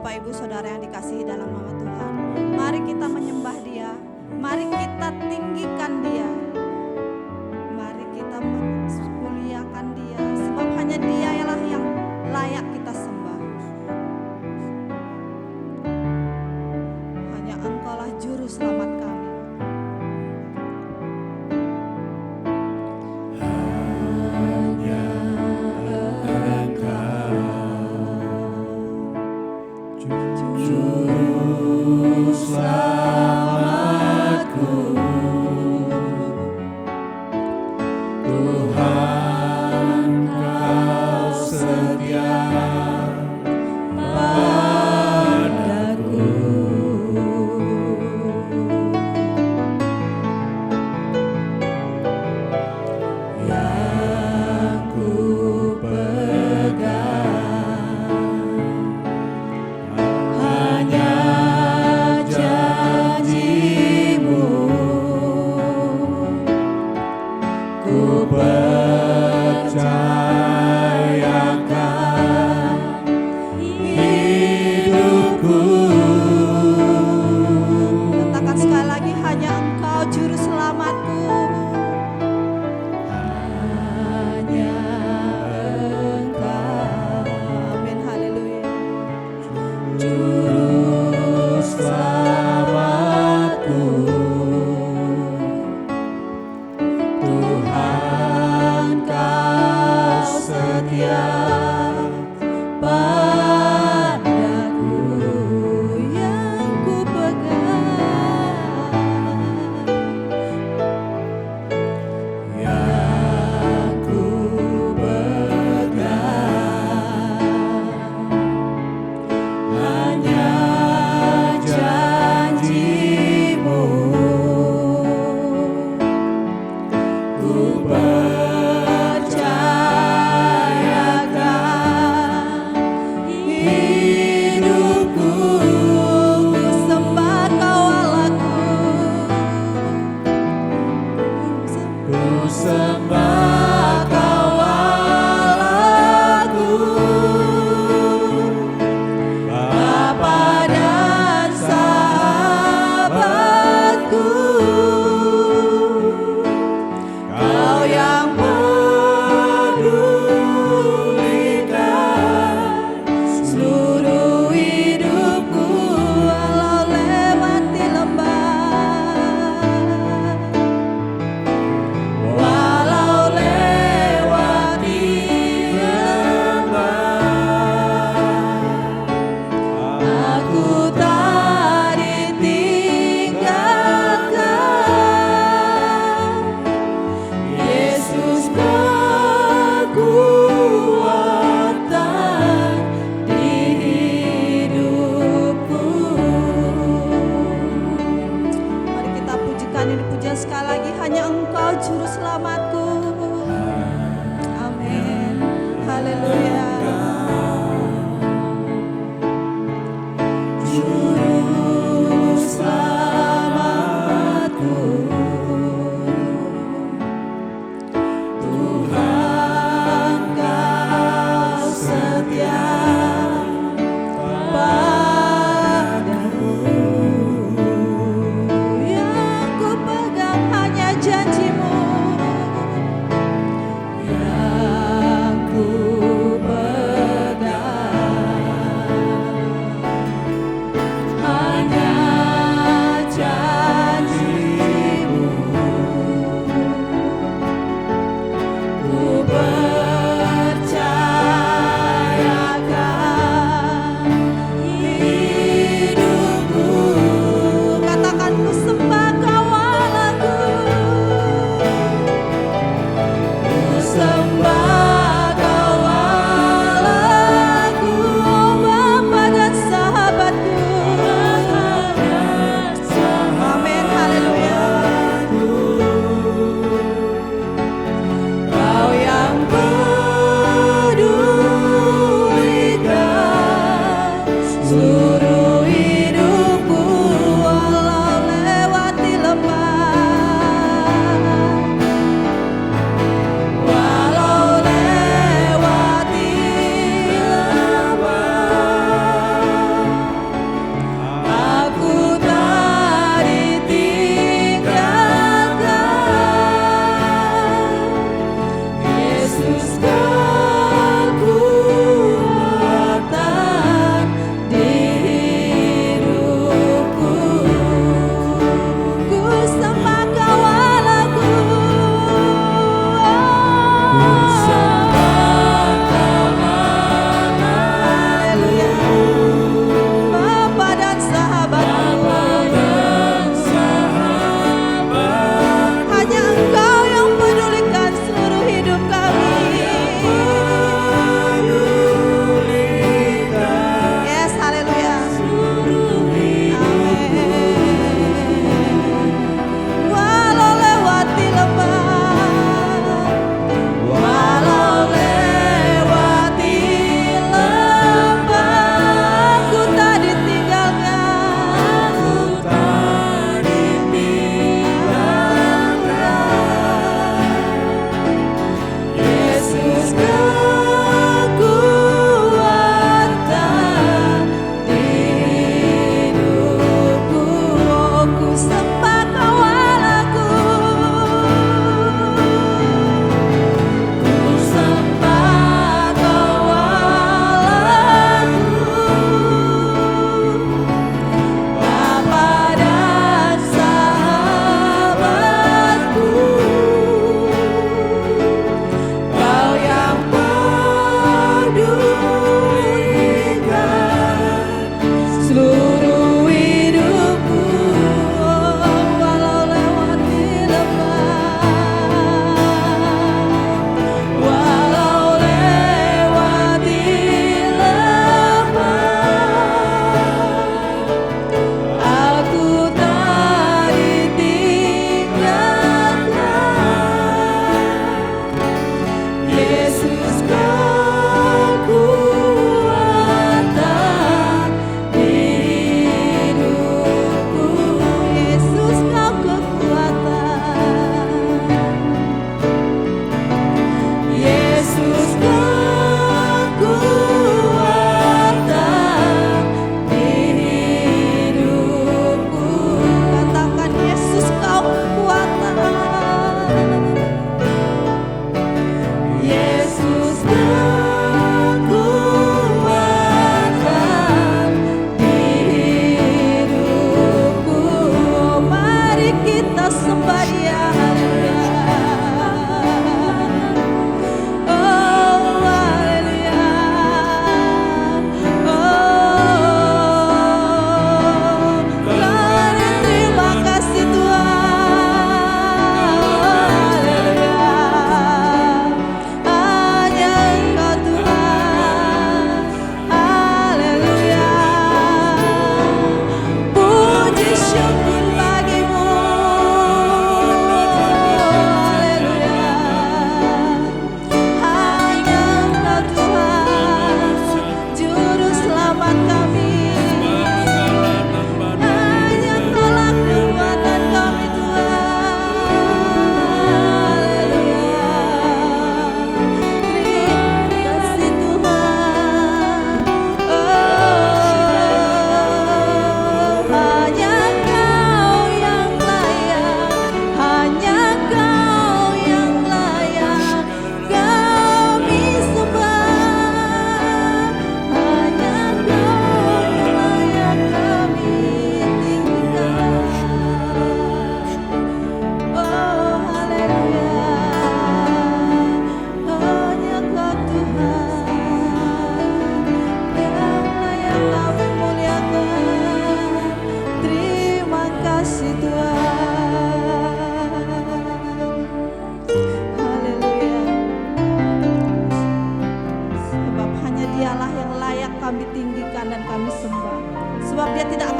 Bapak Ibu Saudara yang dikasihi dalam nama Tuhan, mari kita menyembah Dia, mari kita tinggikan Dia, mari kita memuliakan Dia, sebab hanya Dia ialah yang layak kita sembah. Hanya Engkaulah juru selamat kami.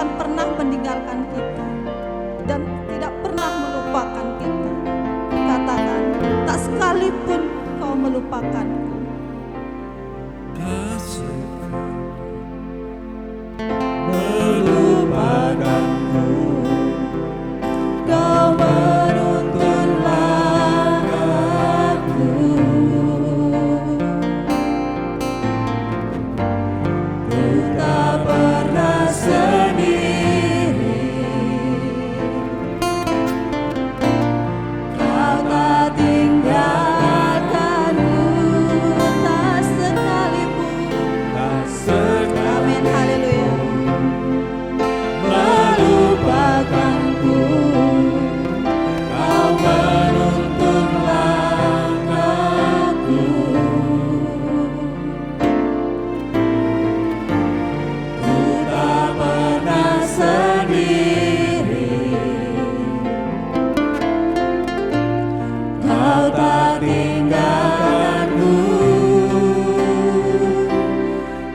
akan pernah meninggalkan kita dan tidak pernah melupakan kita. Katakan, tak sekalipun kau melupakanku. Melupakanku, kau menuntun langkahku. Ku tak pernah sendiri, kau tak tinggalkanku, tak sekalipun. Amin, haleluya. Melupakanku, kau menuntun langkahku. Ku tak pernah sendiri, kau tak tinggalkanku.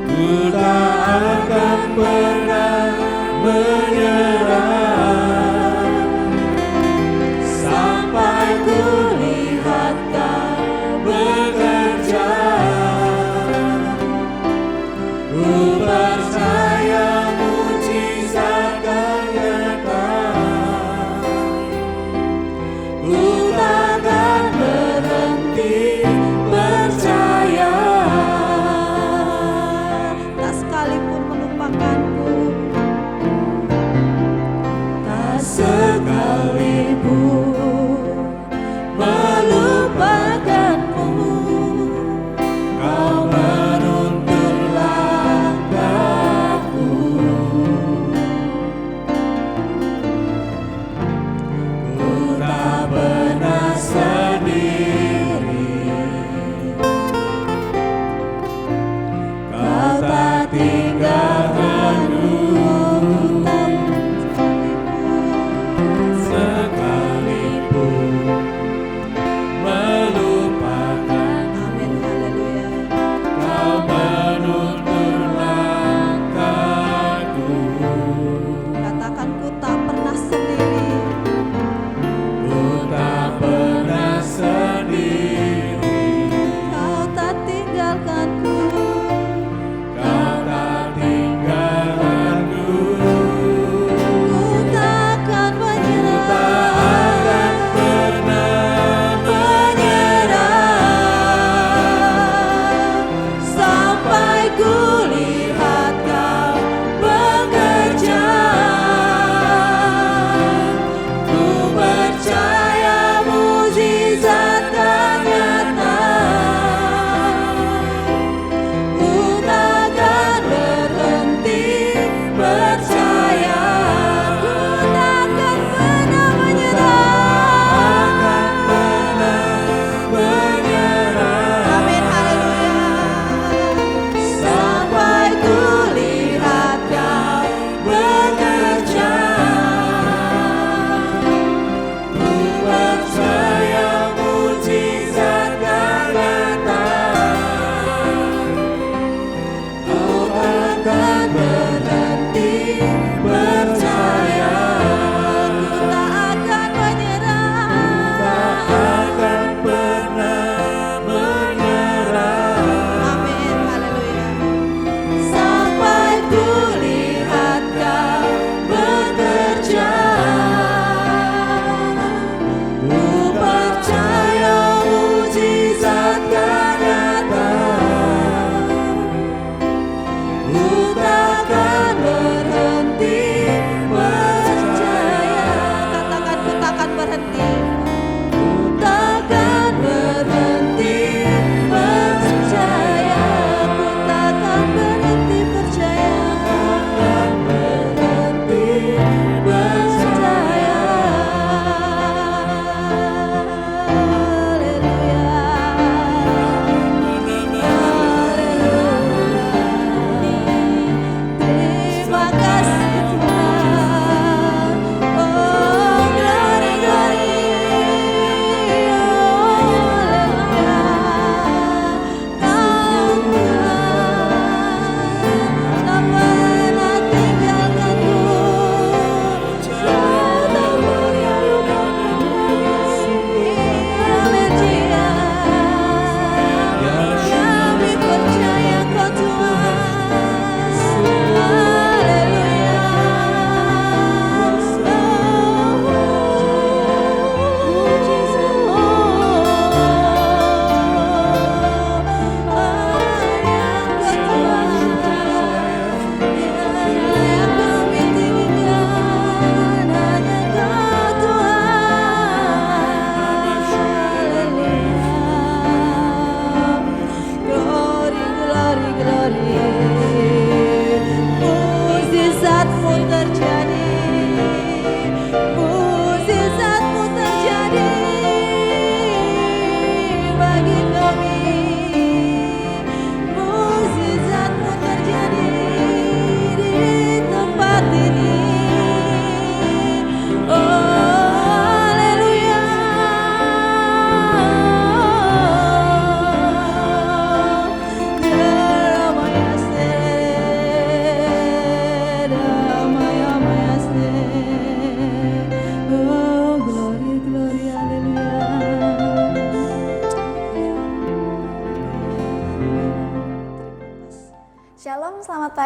Ku tak akan pernah menyerah sampai ku lihat kau bekerja. Ku percaya mujizat akan nyata. Ku takkan berhenti percaya. Tak sekalipun melupakanku, Tak sekalipun melupakanmu, kau menuntun langkahku. Ku tak pernah sendiri, kau tak tinggalkanku. Sekalipun melupakan, amin, haleluya. kau menuntun langkahku. Katakan, ku tak pernah sendiri, Ku tak pernah sendiri, kau tak tinggalkanku. kau tak tinggalkanku. Ku takkan Tak menyerah, akan pernah menyerah sampai ku lihat kau bekerja.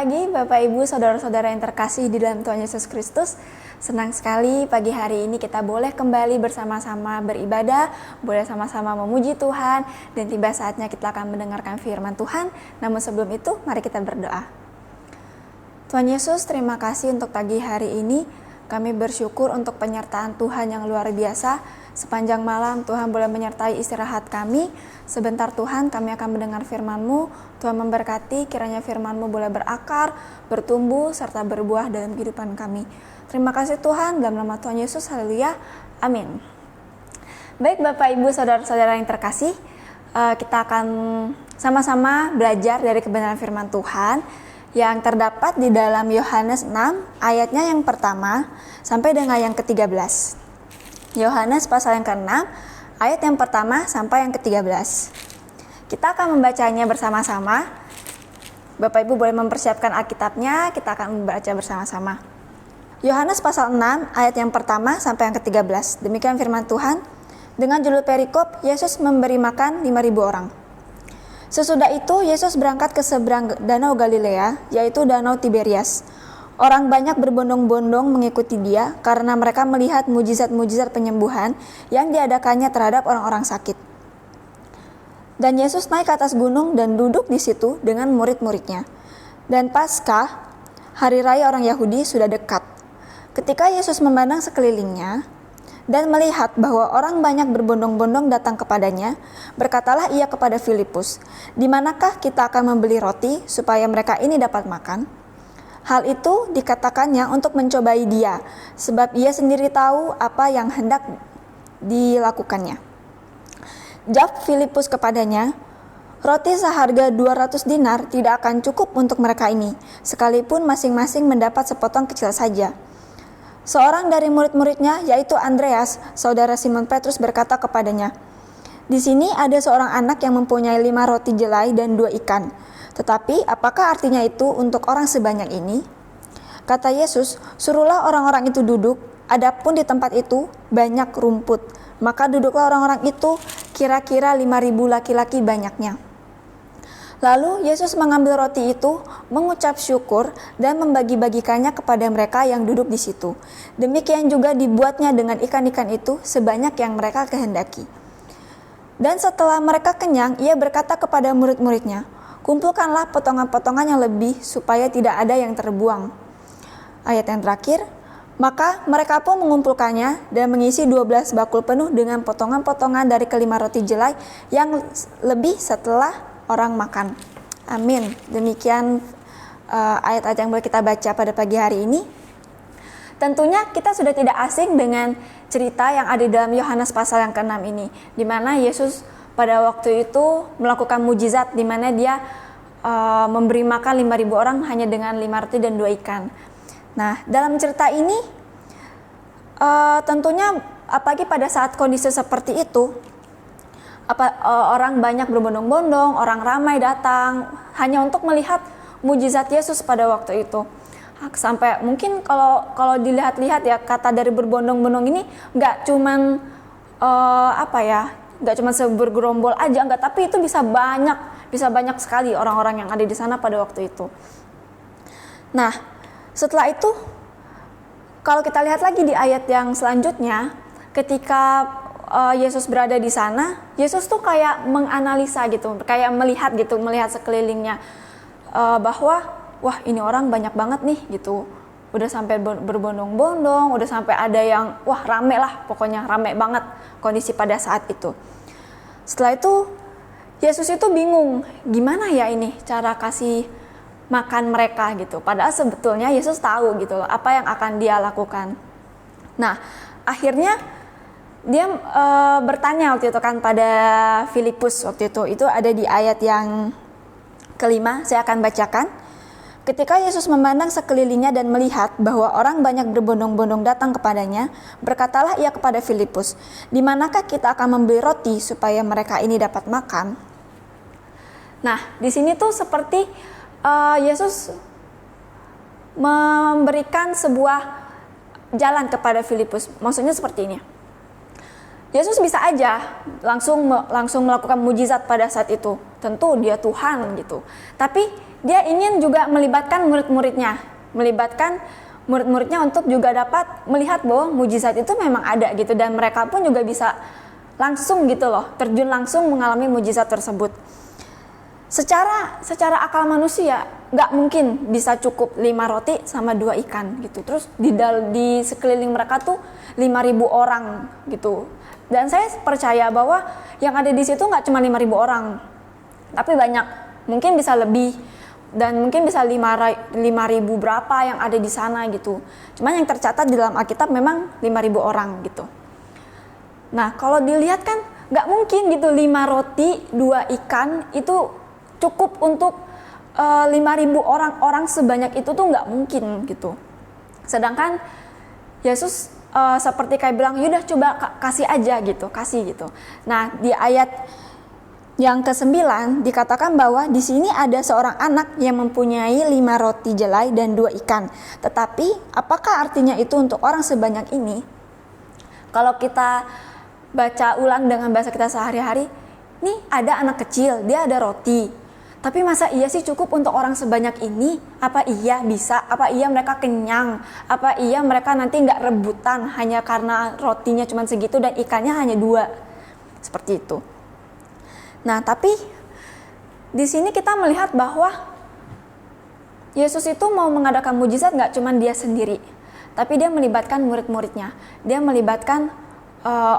pagi Bapak Ibu Saudara-saudara yang terkasih di dalam Tuhan Yesus Kristus. Senang sekali pagi hari ini kita boleh kembali bersama-sama beribadah, boleh sama-sama memuji Tuhan, dan tiba saatnya kita akan mendengarkan firman Tuhan. Namun sebelum itu mari kita berdoa. Tuhan Yesus, terima kasih untuk pagi hari ini. Kami bersyukur untuk penyertaan Tuhan yang luar biasa. Sepanjang malam Tuhan boleh menyertai istirahat kami. Sebentar Tuhan kami akan mendengar firman-Mu. Tuhan memberkati, kiranya firman-Mu boleh berakar, bertumbuh, serta berbuah dalam kehidupan kami. Terima kasih Tuhan, dalam nama Tuhan Yesus, haleluya, amin. Baik Bapak Ibu Saudara-saudara yang terkasih, kita akan sama-sama belajar dari kebenaran firman Tuhan yang terdapat di dalam Yohanes 6 ayatnya yang pertama sampai dengan yang ke-13. Yohanes pasal yang ke-6 ayat yang pertama sampai yang ke-13. Kita akan membacanya bersama-sama. Bapak Ibu boleh mempersiapkan Alkitabnya, kita akan membaca bersama-sama. Yohanes pasal 6 ayat yang pertama sampai yang ke-13. Demikian firman Tuhan. Dengan judul perikop, Yesus memberi makan 5.000 orang. Sesudah itu Yesus berangkat ke seberang danau Galilea, yaitu danau Tiberias. Orang banyak berbondong-bondong mengikuti dia karena mereka melihat mujizat-mujizat penyembuhan yang diadakannya terhadap orang-orang sakit. Dan Yesus naik ke atas gunung dan duduk di situ dengan murid-muridnya. Dan Paskah, hari raya orang Yahudi, sudah dekat. Ketika Yesus memandang sekelilingnya dan melihat bahwa orang banyak berbondong-bondong datang kepadanya, berkatalah ia kepada Filipus, "Di manakah kita akan membeli roti supaya mereka ini dapat makan?" Hal itu dikatakannya untuk mencobai dia, sebab ia sendiri tahu apa yang hendak dilakukannya. Jawab Filipus kepadanya, "Roti seharga 200 dinar tidak akan cukup untuk mereka ini, sekalipun masing-masing mendapat sepotong kecil saja." Seorang dari murid-muridnya, yaitu Andreas, saudara Simon Petrus, berkata kepadanya, "Di sini ada seorang anak yang mempunyai 5 roti jelai dan 2 ikan. Tetapi apakah artinya itu untuk orang sebanyak ini?" Kata Yesus, "Suruhlah orang-orang itu duduk, adapun di tempat itu banyak rumput." Maka duduklah orang-orang itu, kira-kira 5.000 laki-laki banyaknya. Lalu Yesus mengambil roti itu, mengucap syukur, dan membagi-bagikannya kepada mereka yang duduk di situ. Demikian juga dibuatnya dengan ikan-ikan itu sebanyak yang mereka kehendaki. Dan setelah mereka kenyang, ia berkata kepada murid-muridnya, "Kumpulkanlah potongan-potongan yang lebih supaya tidak ada yang terbuang." Ayat yang terakhir, maka mereka pun mengumpulkannya dan mengisi 12 bakul penuh dengan potongan-potongan dari kelima roti jelai yang lebih setelah orang makan. Amin. Demikian ayat-ayat yang boleh kita baca pada pagi hari ini. Tentunya kita sudah tidak asing dengan cerita yang ada di dalam Yohanes pasal yang ke-6 ini, di mana Yesus pada waktu itu melakukan mujizat di mana dia memberi makan 5.000 orang hanya dengan 5 roti dan 2 ikan. Nah, dalam cerita ini tentunya apalagi pada saat kondisi seperti itu, orang banyak berbondong-bondong, orang ramai datang hanya untuk melihat mujizat Yesus pada waktu itu. Sampai mungkin kalau dilihat-lihat ya, kata dari berbondong-bondong ini nggak cuman nggak cuma bergerombol aja, enggak, tapi itu bisa banyak sekali orang-orang yang ada di sana pada waktu itu. Nah, setelah itu kalau kita lihat lagi di ayat yang selanjutnya, ketika Yesus berada di sana, Yesus tuh kayak menganalisa gitu, kayak melihat sekelilingnya, bahwa wah, ini orang banyak banget nih gitu. Udah sampai berbondong-bondong, udah sampai ada yang wah rame lah, pokoknya rame banget kondisi pada saat itu. Setelah itu Yesus itu bingung, gimana ya ini cara kasih makan mereka gitu. Padahal sebetulnya Yesus tahu gitu loh apa yang akan dia lakukan. Nah, akhirnya dia bertanya waktu itu kan pada Filipus waktu itu ada di ayat yang kelima, saya akan bacakan. Ketika Yesus memandang sekelilingnya dan melihat bahwa orang banyak berbondong-bondong datang kepadanya, berkatalah ia kepada Filipus, "Di manakah kita akan membeli roti supaya mereka ini dapat makan?" Nah, di sini tuh seperti Yesus memberikan sebuah jalan kepada Filipus. Maksudnya seperti ini. Yesus bisa aja langsung melakukan mujizat pada saat itu. Tentu dia Tuhan gitu. Tapi dia ingin juga melibatkan murid-muridnya untuk juga dapat melihat bahwa mujizat itu memang ada gitu, dan mereka pun juga bisa langsung gitu loh, terjun langsung mengalami mujizat tersebut. Secara akal manusia nggak mungkin bisa cukup 5 roti sama 2 ikan gitu. Terus di sekeliling mereka tuh 5.000 orang gitu. Dan saya percaya bahwa yang ada di situ nggak cuma 5.000 orang, tapi banyak, mungkin bisa lebih, dan mungkin bisa 5.000 berapa yang ada di sana gitu. Cuman yang tercatat di dalam Alkitab memang 5.000 orang gitu. Nah, kalau dilihat kan nggak mungkin gitu 5 roti 2 ikan itu cukup untuk 5.000 orang sebanyak itu tuh nggak mungkin gitu. Sedangkan Yesus seperti kayak bilang, yaudah coba kasih aja gitu, kasih gitu. Nah, di ayat yang ke-9 dikatakan bahwa di sini ada seorang anak yang mempunyai 5 roti jelai dan 2 ikan. Tetapi apakah artinya itu untuk orang sebanyak ini? Kalau kita baca ulang dengan bahasa kita sehari-hari, nih ada anak kecil, dia ada roti. Tapi masa iya sih cukup untuk orang sebanyak ini? Apa iya bisa? Apa iya mereka kenyang? Apa iya mereka nanti nggak rebutan hanya karena rotinya cuma segitu dan ikannya hanya 2? Seperti itu. Nah, tapi di sini kita melihat bahwa Yesus itu mau mengadakan mujizat nggak cuma dia sendiri, tapi dia melibatkan murid-muridnya. Dia melibatkan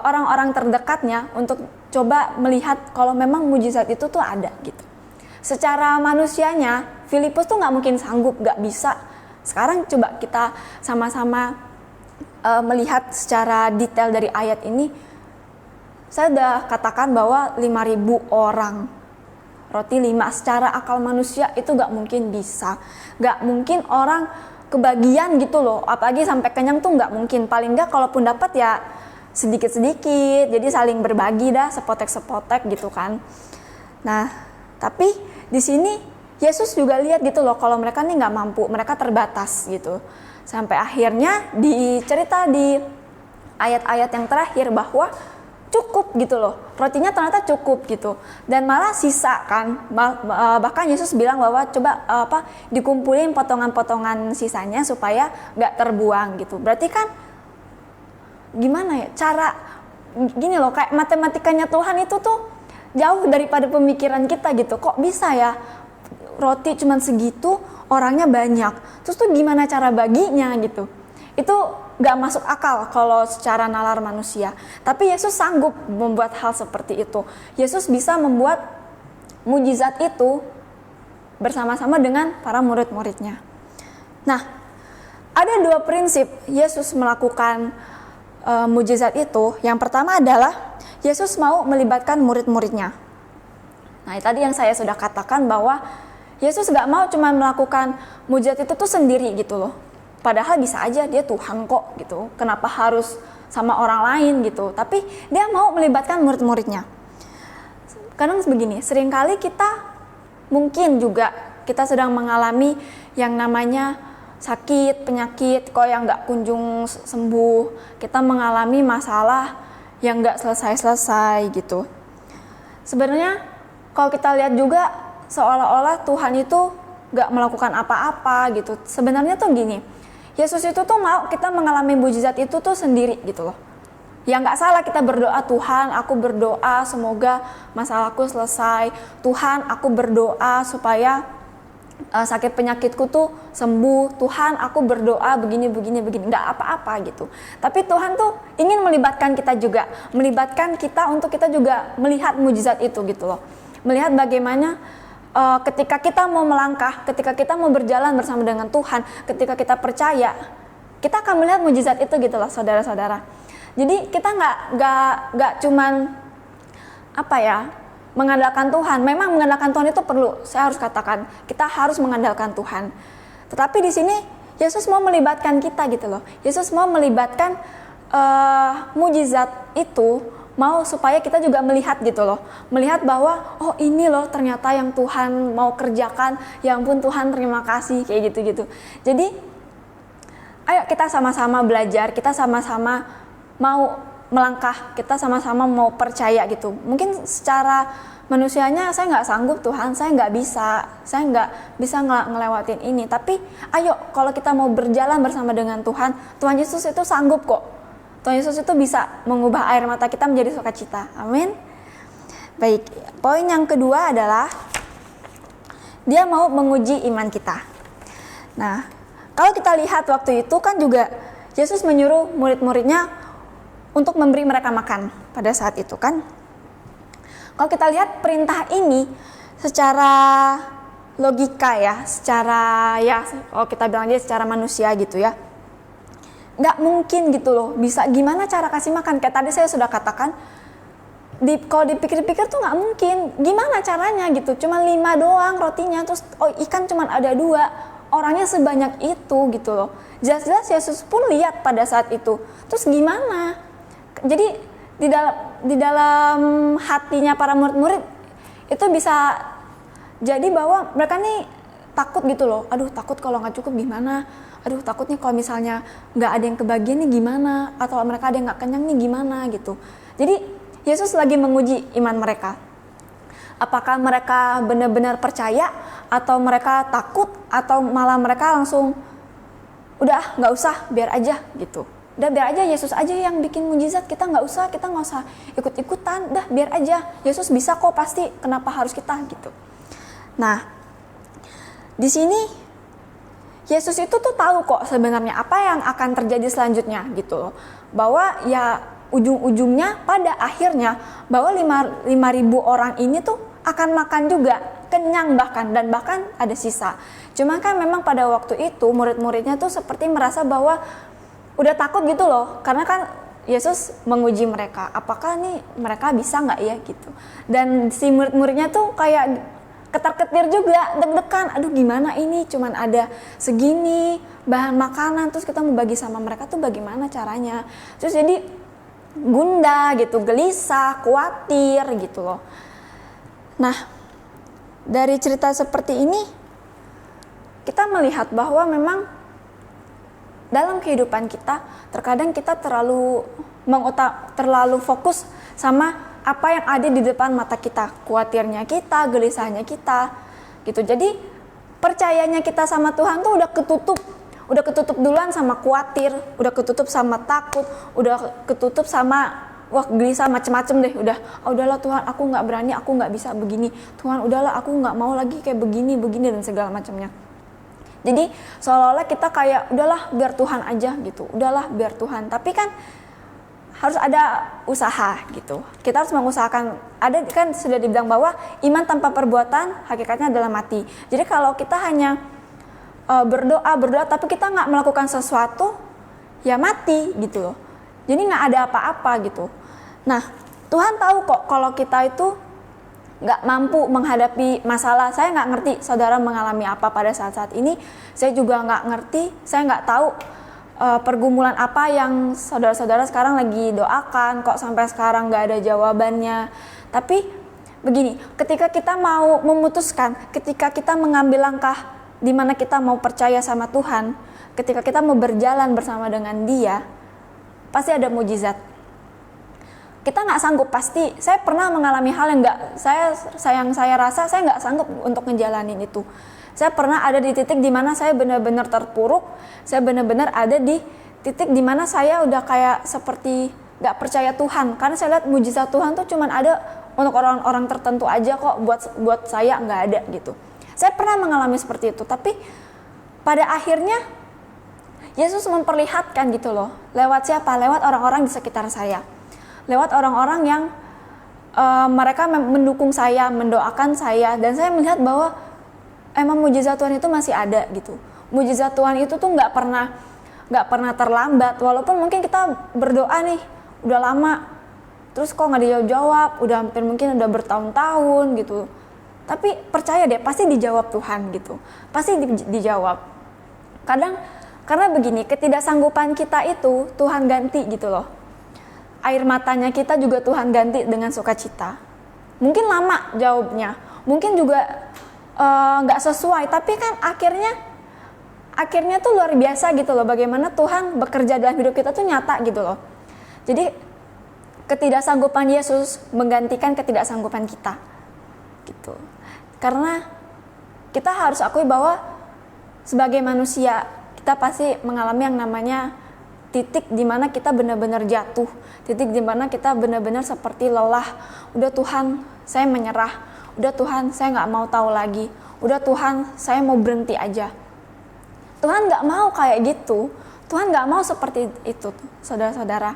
orang-orang terdekatnya untuk coba melihat kalau memang mujizat itu tuh ada gitu. Secara manusianya, Filipus tuh nggak mungkin sanggup, nggak bisa. Sekarang coba kita sama-sama melihat secara detail dari ayat ini. Saya udah katakan bahwa 5.000 orang, roti 5, secara akal manusia itu nggak mungkin bisa. Nggak mungkin orang kebagian gitu loh, apalagi sampai kenyang tuh nggak mungkin. Paling nggak kalaupun dapat ya sedikit-sedikit, jadi saling berbagi dah, sepotek-sepotek gitu kan. Nah, tapi di sini Yesus juga lihat gitu loh kalau mereka nih nggak mampu, mereka terbatas gitu. Sampai akhirnya dicerita di ayat-ayat yang terakhir bahwa cukup gitu loh, rotinya ternyata cukup gitu, dan malah sisa kan. Bahkan Yesus bilang bahwa coba dikumpulin potongan-potongan sisanya supaya nggak terbuang gitu. Berarti kan gimana ya cara gini loh, kayak matematikanya Tuhan itu tuh jauh daripada pemikiran kita gitu. Kok bisa ya roti cuman segitu, orangnya banyak, terus tuh gimana cara baginya gitu. Itu gak masuk akal kalau secara nalar manusia. Tapi Yesus sanggup membuat hal seperti itu. Yesus bisa membuat mujizat itu bersama-sama dengan para murid-muridnya. Nah, ada 2 prinsip Yesus melakukan mujizat itu. Yang pertama adalah Yesus mau melibatkan murid-muridnya. Nah, tadi yang saya sudah katakan bahwa Yesus gak mau cuma melakukan mujizat itu tuh sendiri gitu loh. Padahal bisa aja dia Tuhan kok gitu. Kenapa harus sama orang lain gitu. Tapi dia mau melibatkan murid-muridnya. Kadang begini, seringkali kita mungkin juga kita sedang mengalami yang namanya sakit, penyakit kok yang gak kunjung sembuh. Kita mengalami masalah yang gak selesai-selesai gitu. Sebenarnya kalau kita lihat juga seolah-olah Tuhan itu gak melakukan apa-apa gitu. Sebenarnya tuh gini, Yesus itu tuh mau kita mengalami mujizat itu tuh sendiri gitu loh. Ya nggak salah kita berdoa, Tuhan aku berdoa semoga masalahku selesai. Tuhan aku berdoa supaya sakit penyakitku tuh sembuh. Tuhan aku berdoa begini. Nggak apa-apa gitu. Tapi Tuhan tuh ingin melibatkan kita juga. Melibatkan kita untuk kita juga melihat mujizat itu gitu loh. Melihat bagaimana ketika kita mau melangkah, ketika kita mau berjalan bersama dengan Tuhan, ketika kita percaya, kita akan melihat mujizat itu gitu loh, saudara-saudara. Jadi kita nggak cuman mengandalkan Tuhan. Memang mengandalkan Tuhan itu perlu. Saya harus katakan, kita harus mengandalkan Tuhan. Tetapi di sini Yesus mau melibatkan kita gitu loh. Yesus mau melibatkan mujizat itu. Mau supaya kita juga melihat gitu loh. Melihat bahwa oh ini loh ternyata yang Tuhan mau kerjakan. Ya ampun Tuhan terima kasih kayak gitu-gitu. Jadi ayo kita sama-sama belajar. Kita sama-sama mau melangkah. Kita sama-sama mau percaya gitu. Mungkin secara manusianya saya nggak sanggup Tuhan, saya nggak bisa ngelewatin ini. Tapi ayo kalau kita mau berjalan bersama dengan Tuhan, Tuhan Yesus itu sanggup kok. Tuhan Yesus itu bisa mengubah air mata kita menjadi sukacita. Amin. Baik, poin yang kedua adalah dia mau menguji iman kita. Nah, kalau kita lihat waktu itu kan juga Yesus menyuruh murid-muridnya untuk memberi mereka makan pada saat itu kan. Kalau kita lihat perintah ini secara logika ya, kalau kita bilang aja secara manusia gitu ya, nggak mungkin gitu loh, bisa gimana cara kasih makan, kayak tadi saya sudah katakan, kalau dipikir-pikir tuh nggak mungkin, gimana caranya gitu, cuma 5 doang rotinya, terus ikan cuma ada 2, orangnya sebanyak itu gitu loh, jelas-jelas Yesus pun lihat pada saat itu, terus gimana, jadi di dalam hatinya para murid-murid itu bisa jadi bahwa mereka nih takut gitu loh, aduh takut kalau nggak cukup gimana, aduh takut nih kalau misalnya nggak ada yang kebagian nih gimana, atau mereka ada yang nggak kenyang nih gimana gitu. Jadi Yesus lagi menguji iman mereka, apakah mereka benar-benar percaya atau mereka takut, atau malah mereka langsung udah nggak usah, biar aja gitu. Udah biar aja Yesus aja yang bikin mujizat, kita nggak usah ikut-ikutan, dah biar aja Yesus bisa kok pasti, kenapa harus kita gitu. Nah, di sini Yesus itu tuh tahu kok sebenarnya apa yang akan terjadi selanjutnya gitu loh, bahwa ya ujung-ujungnya pada akhirnya bahwa 5.000 orang ini tuh akan makan juga, kenyang bahkan ada sisa. Cuma kan memang pada waktu itu murid-muridnya tuh seperti merasa bahwa udah takut gitu loh, karena kan Yesus menguji mereka, apakah nih mereka bisa nggak ya gitu. Dan si murid-muridnya tuh kayak ketar-ketir juga, deg-degan, aduh gimana ini cuman ada segini bahan makanan, terus kita mau bagi sama mereka tuh bagaimana caranya. Terus jadi gundah gitu, gelisah, khawatir gitu loh. Nah, dari cerita seperti ini kita melihat bahwa memang dalam kehidupan kita, terkadang kita terlalu fokus sama apa yang ada di depan mata kita, khawatirnya kita, gelisahnya kita, gitu. Jadi percayanya kita sama Tuhan tuh udah ketutup duluan sama khawatir, udah ketutup sama takut, udah ketutup sama gelisah macem-macem deh. Udahlah Tuhan, aku nggak berani, aku nggak bisa begini. Tuhan, udahlah aku nggak mau lagi kayak begini dan segala macamnya. Jadi seolah-olah kita kayak udahlah biar Tuhan aja gitu, udahlah biar Tuhan. Tapi kan harus ada usaha gitu. Kita harus mengusahakan. Ada kan sudah dibilang bahwa iman tanpa perbuatan hakikatnya adalah mati. Jadi kalau kita hanya berdoa tapi kita nggak melakukan sesuatu, ya mati gitu loh. Jadi nggak ada apa-apa gitu. Nah, Tuhan tahu kok kalau kita itu nggak mampu menghadapi masalah. Saya nggak ngerti saudara mengalami apa pada saat-saat ini. Saya juga nggak ngerti, saya nggak tahu pergumulan apa yang saudara-saudara sekarang lagi doakan, kok sampai sekarang nggak ada jawabannya. Tapi begini, ketika kita mau memutuskan, ketika kita mengambil langkah di mana kita mau percaya sama Tuhan, ketika kita mau berjalan bersama dengan Dia, pasti ada mujizat. Kita nggak sanggup pasti. Saya pernah mengalami hal yang saya rasa saya nggak sanggup untuk ngejalanin itu. Saya pernah ada di titik di mana saya benar-benar terpuruk. Saya benar-benar ada di titik di mana saya udah kayak seperti nggak percaya Tuhan. Karena saya lihat mujizat Tuhan tuh cuman ada untuk orang-orang tertentu aja kok. Buat saya nggak ada gitu. Saya pernah mengalami seperti itu. Tapi pada akhirnya Yesus memperlihatkan gitu loh. Lewat siapa? Lewat orang-orang di sekitar saya. Lewat orang-orang yang mereka mendukung saya, mendoakan saya, dan saya melihat bahwa emang mujizat Tuhan itu masih ada gitu. Mujizat Tuhan itu tuh nggak pernah terlambat, walaupun mungkin kita berdoa nih udah lama, terus kok nggak dijawab, udah hampir mungkin udah bertahun-tahun gitu. Tapi percaya deh, pasti dijawab Tuhan gitu, pasti dijawab. Karena begini, ketidaksanggupan kita itu Tuhan ganti gitu loh. Air matanya kita juga Tuhan ganti dengan sukacita. Mungkin lama jawabnya, mungkin juga nggak sesuai, tapi kan akhirnya tuh luar biasa gitu loh. Bagaimana Tuhan bekerja dalam hidup kita tuh nyata gitu loh. Jadi ketidaksanggupan Yesus menggantikan ketidaksanggupan kita. gitu. Karena kita harus akui bahwa sebagai manusia kita pasti mengalami yang namanya titik di mana kita benar-benar jatuh, titik di mana kita benar-benar seperti lelah. Udah Tuhan, saya menyerah. Udah Tuhan, saya nggak mau tahu lagi. Udah Tuhan, saya mau berhenti aja. Tuhan nggak mau kayak gitu. Tuhan nggak mau seperti itu, saudara-saudara.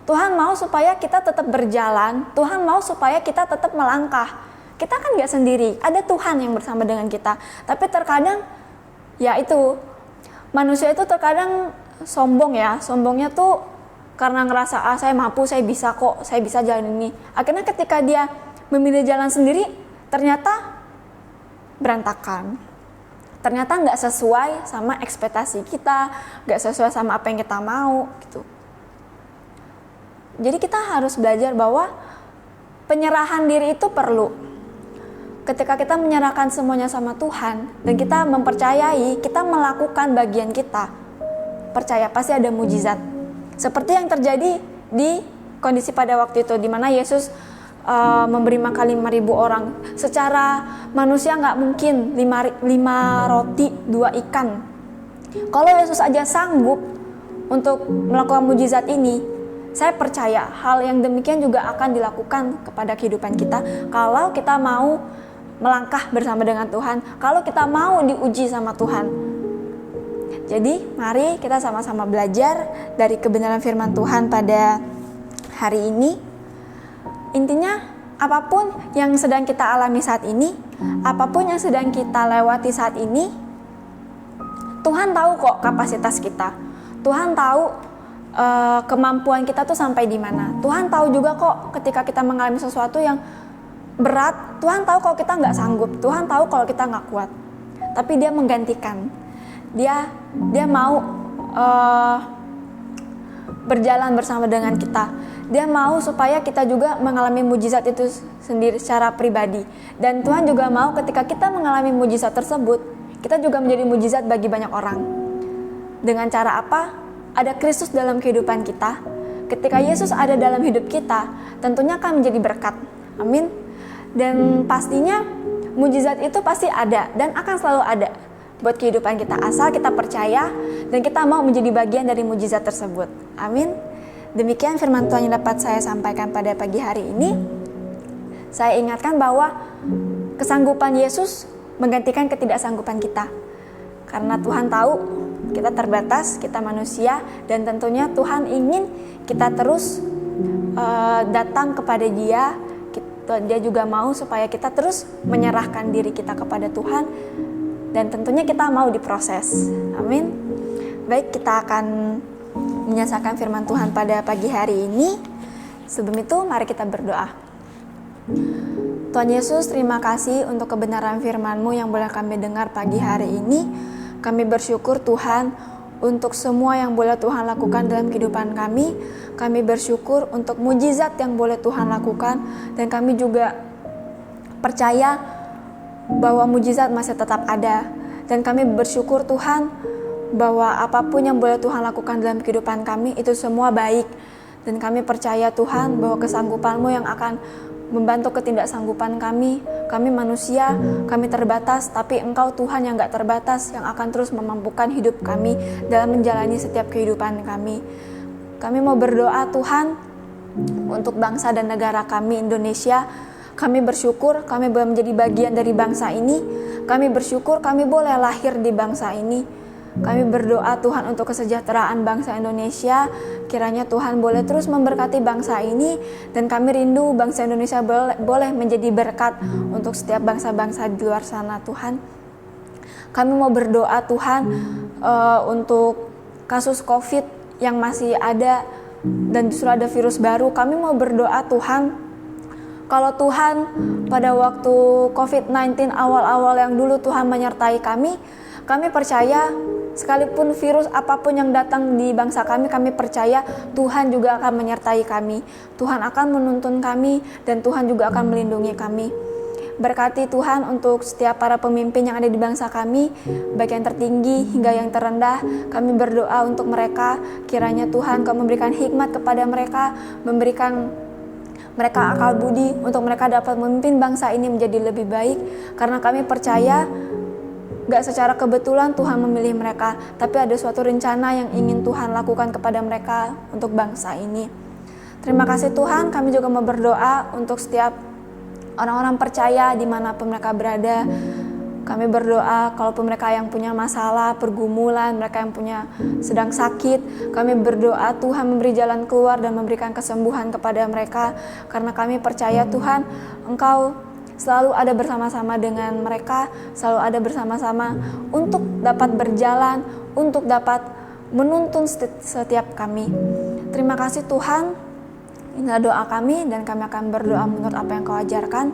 Tuhan mau supaya kita tetap berjalan. Tuhan mau supaya kita tetap melangkah. Kita kan nggak sendiri, ada Tuhan yang bersama dengan kita. Tapi terkadang, ya itu, manusia itu terkadang sombong ya. Sombongnya tuh karena ngerasa, saya mampu, saya bisa kok, saya bisa jalan ini. Akhirnya ketika dia memilih jalan sendiri, ternyata berantakan. Ternyata nggak sesuai sama ekspektasi kita, nggak sesuai sama apa yang kita mau gitu. Jadi kita harus belajar bahwa penyerahan diri itu perlu. Ketika kita menyerahkan semuanya sama Tuhan dan kita mempercayai, kita melakukan bagian kita, percaya pasti ada mujizat. Seperti yang terjadi di kondisi pada waktu itu, di mana Yesus memberi makan 5.000 orang. Secara manusia nggak mungkin 5 roti 2 ikan. Kalau Yesus aja sanggup untuk melakukan mujizat ini, saya percaya hal yang demikian juga akan dilakukan kepada kehidupan kita kalau kita mau melangkah bersama dengan Tuhan, kalau kita mau diuji sama Tuhan. Jadi mari kita sama-sama belajar dari kebenaran firman Tuhan pada hari ini. Intinya apapun yang sedang kita alami saat ini, apapun yang sedang kita lewati saat ini, Tuhan tahu kok kapasitas kita. Tuhan tahu kemampuan kita tuh sampai di mana. Tuhan tahu juga kok ketika kita mengalami sesuatu yang berat, Tuhan tahu kalau kita nggak sanggup. Tuhan tahu kalau kita nggak kuat. Tapi Dia menggantikan. Dia mau berjalan bersama dengan kita. Dia mau supaya kita juga mengalami mujizat itu sendiri secara pribadi. Dan Tuhan juga mau ketika kita mengalami mujizat tersebut, kita juga menjadi mujizat bagi banyak orang. Dengan cara apa? Ada Kristus dalam kehidupan kita. Ketika Yesus ada dalam hidup kita, tentunya akan menjadi berkat. Amin. Dan pastinya mujizat itu pasti ada dan akan selalu ada buat kehidupan kita, asal kita percaya dan kita mau menjadi bagian dari mujizat tersebut. Amin. Demikian firman Tuhan yang dapat saya sampaikan pada pagi hari ini. Saya ingatkan bahwa kesanggupan Yesus menggantikan ketidaksanggupan kita. Karena Tuhan tahu kita terbatas, kita manusia, dan tentunya Tuhan ingin kita terus datang kepada Dia. Dia juga mau supaya kita terus menyerahkan diri kita kepada Tuhan, dan tentunya kita mau diproses. Amin. Baik, kita akan menyaksikan firman Tuhan pada pagi hari ini. Sebelum itu, mari kita berdoa. Tuhan Yesus, terima kasih untuk kebenaran firman-Mu yang boleh kami dengar pagi hari ini. Kami bersyukur Tuhan untuk semua yang boleh Tuhan lakukan dalam kehidupan kami. Kami bersyukur untuk mujizat yang boleh Tuhan lakukan. Dan kami juga percaya bahwa mujizat masih tetap ada. Dan kami bersyukur Tuhan bahwa apapun yang boleh Tuhan lakukan dalam kehidupan kami itu semua baik. Dan kami percaya Tuhan bahwa kesanggupan-Mu yang akan membantu ketidaksanggupan kami. Kami manusia, kami terbatas, tapi Engkau Tuhan yang gak terbatas, yang akan terus memampukan hidup kami dalam menjalani setiap kehidupan kami. Kami mau berdoa Tuhan untuk bangsa dan negara kami Indonesia. Kami bersyukur kami boleh menjadi bagian dari bangsa ini. Kami bersyukur kami boleh lahir di bangsa ini. Kami berdoa Tuhan untuk kesejahteraan bangsa Indonesia. Kiranya Tuhan boleh terus memberkati bangsa ini. Dan kami rindu bangsa Indonesia boleh menjadi berkat untuk setiap bangsa-bangsa di luar sana Tuhan. Kami mau berdoa Tuhan untuk kasus COVID yang masih ada dan justru ada virus baru. Kami mau berdoa Tuhan, kalau Tuhan pada waktu COVID-19 awal-awal yang dulu Tuhan menyertai kami percaya sekalipun virus apapun yang datang di bangsa kami percaya Tuhan juga akan menyertai kami. Tuhan akan menuntun kami dan Tuhan juga akan melindungi kami. Berkati Tuhan untuk setiap para pemimpin yang ada di bangsa kami, baik yang tertinggi hingga yang terendah. Kami berdoa untuk mereka, kiranya Tuhan Kau memberikan hikmat kepada mereka, memberikan mereka akal budi, untuk mereka dapat memimpin bangsa ini menjadi lebih baik. Karena kami percaya gak secara kebetulan Tuhan memilih mereka, tapi ada suatu rencana yang ingin Tuhan lakukan kepada mereka untuk bangsa ini. Terima kasih Tuhan, kami juga mau berdoa untuk setiap orang-orang percaya dimanapun mereka berada. Kami berdoa kalaupun mereka yang punya masalah, pergumulan, mereka yang sedang sakit, kami berdoa Tuhan memberi jalan keluar dan memberikan kesembuhan kepada mereka. Karena kami percaya Tuhan, Engkau selalu ada bersama-sama dengan mereka, selalu ada bersama-sama untuk dapat berjalan, untuk dapat menuntun setiap kami. Terima kasih Tuhan, inilah doa kami dan kami akan berdoa menurut apa yang Kau ajarkan.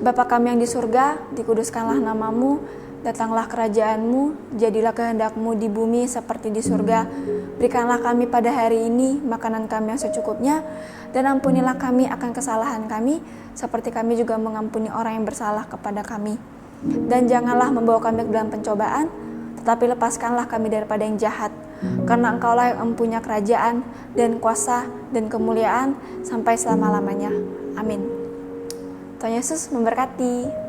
Bapa kami yang di surga, dikuduskanlah namamu, datanglah kerajaan-Mu, jadilah kehendak-Mu di bumi seperti di surga. Berikanlah kami pada hari ini makanan kami yang secukupnya, dan ampunilah kami akan kesalahan kami, seperti kami juga mengampuni orang yang bersalah kepada kami. Dan janganlah membawa kami ke dalam pencobaan, tetapi lepaskanlah kami daripada yang jahat. Karena Engkaulah yang mempunyai kerajaan dan kuasa dan kemuliaan sampai selama-lamanya. Amin. Tuhan Yesus memberkati.